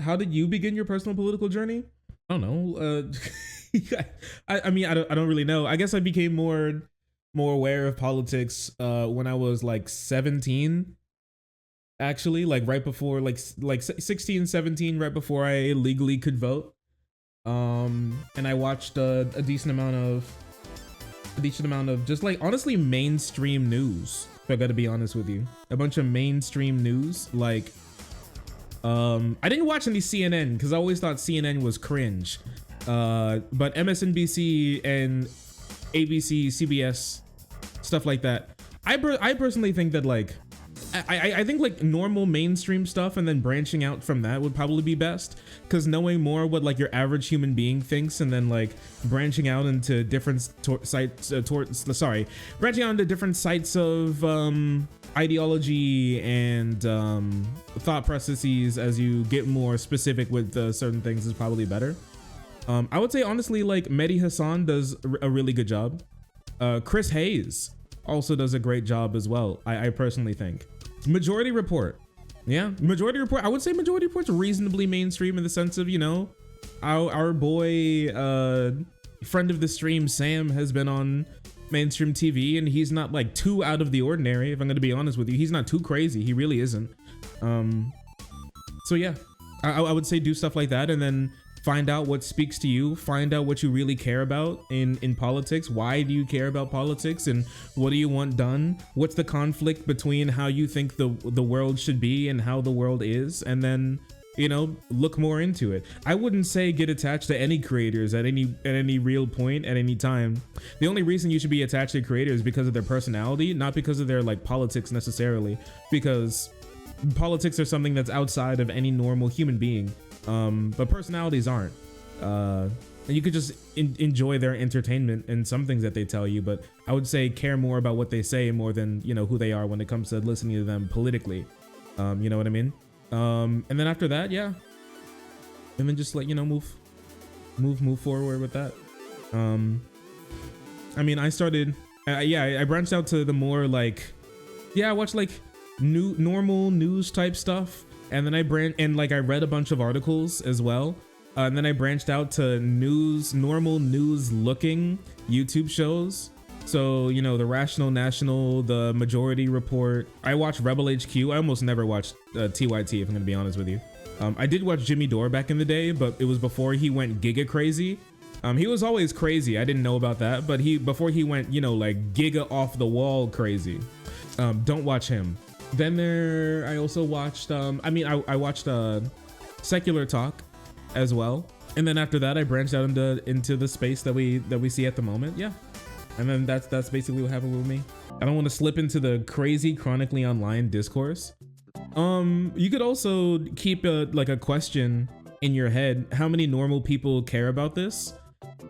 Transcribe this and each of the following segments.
how did you begin your personal political journey? I don't know. I mean, I don't really know. I guess I became more aware of politics when I was like 17. Actually, like right before like 16, 17, right before I legally could vote. And I watched a decent amount of just like honestly mainstream news. If I gotta be honest with you, a bunch of mainstream news. Like, I didn't watch any CNN because I always thought CNN was cringe. But MSNBC and ABC, CBS, stuff like that. I personally think that like. I think like normal mainstream stuff and then branching out from that would probably be best, because knowing more what like your average human being thinks and then like branching out into different sites branching out into different sites of ideology and thought processes as you get more specific with certain things is probably better. I would say honestly like Mehdi Hassan does a really good job. Chris Hayes also does a great job as well, I personally think. Majority Report. Yeah, Majority Report. I would say Majority Report's reasonably mainstream in the sense of, you know, our boy, friend of the stream, Sam, has been on mainstream TV, and he's not like too out of the ordinary, if I'm gonna be honest with you. He's not too crazy. He really isn't. So yeah, I would say do stuff like that, and then find out what speaks to you, find out what you really care about in politics. Why do you care about politics, and what do you want done? What's the conflict between how you think the world should be and how the world is? And then, you know, look more into it. I wouldn't say get attached to any creators at any real point at any time. The only reason you should be attached to creators is because of their personality, not because of their like politics necessarily, because politics are something that's outside of any normal human being. But personalities aren't. And you could just enjoy their entertainment and some things that they tell you, but I would say care more about what they say more than, you know, who they are when it comes to listening to them politically. You know what I mean? And then after that, yeah. And then just like, you know, move forward with that. I mean, I started, I branched out to the more like, I watched like normal news type stuff. And then I read a bunch of articles as well. And then I branched out to normal news looking YouTube shows. So, you know, the Rational National, the Majority Report. I watched Rebel HQ. I almost never watched TYT, if I'm gonna be honest with you. I did watch Jimmy Dore back in the day, but it was before he went giga crazy. He was always crazy. I didn't know about that, but before he went, you know, like giga off the wall crazy. Don't watch him. Then I also watched, I watched Secular Talk as well. And then after that, I branched out into the space that we see at the moment. Yeah. And then that's basically what happened with me. I don't want to slip into the crazy chronically online discourse. You could also keep a question in your head. How many normal people care about this?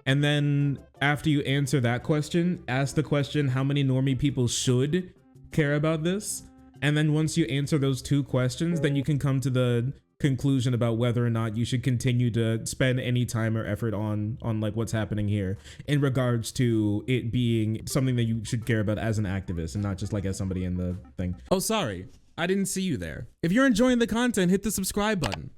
And then after you answer that question, ask the question, how many normie people should care about this? And then once you answer those two questions, then you can come to the conclusion about whether or not you should continue to spend any time or effort on like what's happening here in regards to it being something that you should care about as an activist and not just like as somebody in the thing. Oh, sorry, I didn't see you there. If you're enjoying the content, hit the subscribe button.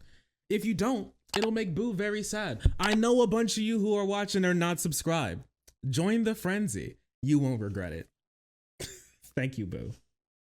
If you don't, it'll make Boo very sad. I know a bunch of you who are watching are not subscribed. Join the frenzy. You won't regret it. Thank you, Boo.